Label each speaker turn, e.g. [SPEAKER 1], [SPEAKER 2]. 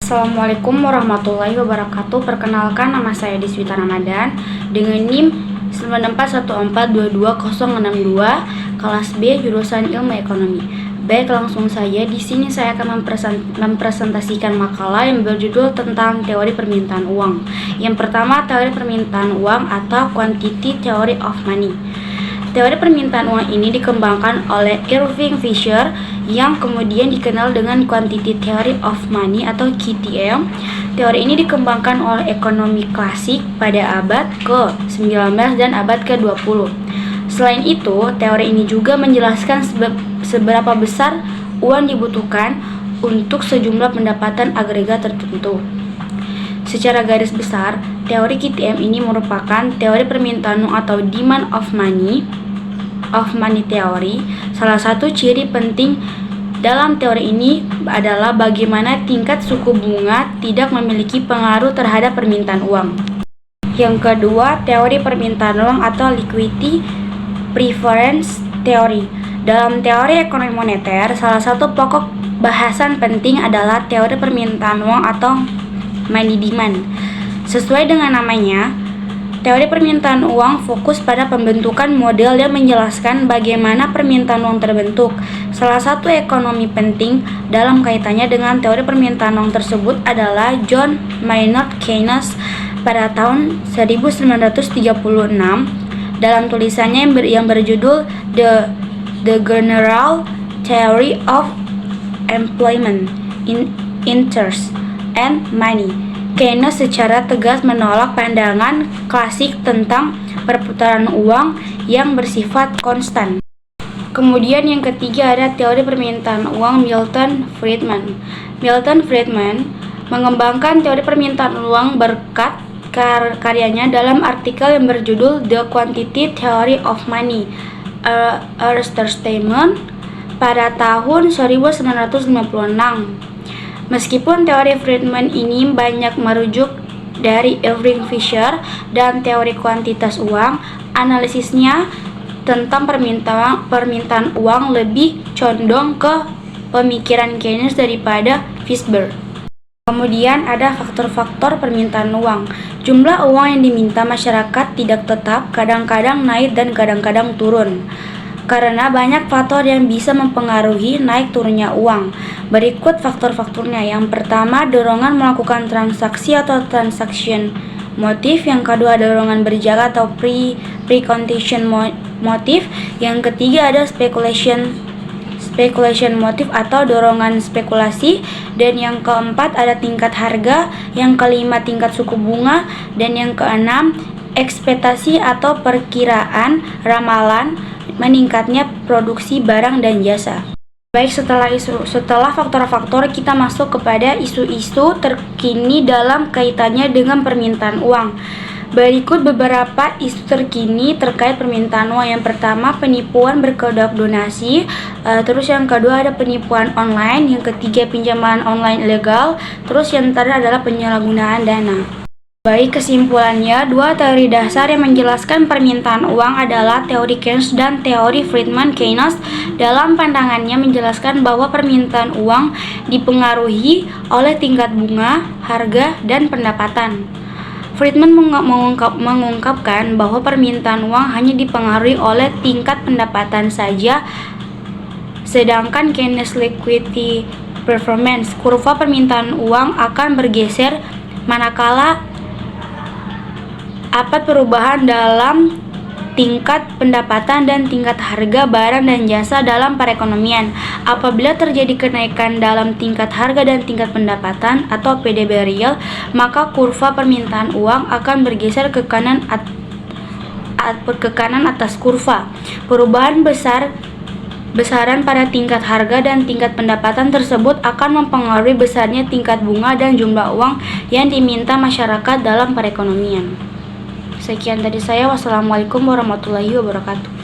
[SPEAKER 1] Assalamualaikum warahmatullahi wabarakatuh. Perkenalkan, nama saya Deswita Ramadan dengan NIM 941422062, kelas B, jurusan Ilmu Ekonomi. Baik, langsung saja. Di sini saya akan mempresentasikan makalah yang berjudul tentang teori permintaan uang. Yang pertama, teori permintaan uang atau Quantity Theory of Money. Teori permintaan uang ini dikembangkan oleh Irving Fisher yang kemudian dikenal dengan Quantity Theory of Money atau QTM. Teori ini dikembangkan oleh ekonomi klasik pada abad ke-19 dan abad ke-20. Selain itu, teori ini juga menjelaskan seberapa besar uang dibutuhkan untuk sejumlah pendapatan agregat tertentu. Secara garis besar, teori QTM ini merupakan teori permintaan uang atau demand of money teori. Salah satu ciri penting dalam teori ini adalah bagaimana tingkat suku bunga tidak memiliki pengaruh terhadap permintaan uang. Yang kedua, teori permintaan uang atau liquidity preference theory. Dalam teori ekonomi moneter, salah satu pokok bahasan penting adalah teori permintaan uang atau money demand. Sesuai dengan namanya, teori permintaan uang fokus pada pembentukan model yang menjelaskan bagaimana permintaan uang terbentuk. Salah satu ekonomi penting dalam kaitannya dengan teori permintaan uang tersebut adalah John Maynard Keynes pada tahun 1936 dalam tulisannya yang berjudul The General Theory of Employment, Interest, and Money. Keynes secara tegas menolak pandangan klasik tentang perputaran uang yang bersifat konstan. Kemudian yang ketiga ada teori permintaan uang Milton Friedman. Milton Friedman mengembangkan teori permintaan uang berkat karyanya dalam artikel yang berjudul The Quantity Theory of Money, a Statement pada tahun 1956. Meskipun teori Friedman ini banyak merujuk dari Irving Fisher dan teori kuantitas uang, analisisnya tentang permintaan uang lebih condong ke pemikiran Keynes daripada Fisher. Kemudian ada faktor-faktor permintaan uang. Jumlah uang yang diminta masyarakat tidak tetap, kadang-kadang naik dan kadang-kadang turun, karena banyak faktor yang bisa mempengaruhi naik turunnya uang. Berikut faktor-faktornya. Yang pertama, dorongan melakukan transaksi atau transaction motif. Yang kedua, dorongan berjaga atau precondition motif. Yang ketiga ada speculation motif atau dorongan spekulasi. Dan yang keempat ada tingkat harga. Yang kelima, tingkat suku bunga. Dan yang keenam, ekspektasi atau perkiraan ramalan meningkatnya produksi barang dan jasa. Baik, setelah faktor-faktor, kita masuk kepada isu-isu terkini dalam kaitannya dengan permintaan uang. Berikut beberapa isu terkini terkait permintaan uang. Yang pertama, penipuan berkedok donasi. Terus yang kedua ada penipuan online. Yang ketiga, pinjaman online ilegal. Terus yang terakhir adalah penyalahgunaan dana. Baik, kesimpulannya, dua teori dasar yang menjelaskan permintaan uang adalah teori Keynes dan teori Friedman. Keynes dalam pandangannya menjelaskan bahwa permintaan uang dipengaruhi oleh tingkat bunga, harga, dan pendapatan. Friedman mengungkapkan bahwa permintaan uang hanya dipengaruhi oleh tingkat pendapatan saja, sedangkan Keynes liquidity performance, kurva permintaan uang akan bergeser manakala apa perubahan dalam tingkat pendapatan dan tingkat harga barang dan jasa dalam perekonomian. Apabila terjadi kenaikan dalam tingkat harga dan tingkat pendapatan atau PDB real, maka kurva permintaan uang akan bergeser ke kanan atas kurva. Perubahan besaran pada tingkat harga dan tingkat pendapatan tersebut akan mempengaruhi besarnya tingkat bunga dan jumlah uang yang diminta masyarakat dalam perekonomian. Sekian dari saya. Wassalamualaikum warahmatullahi wabarakatuh.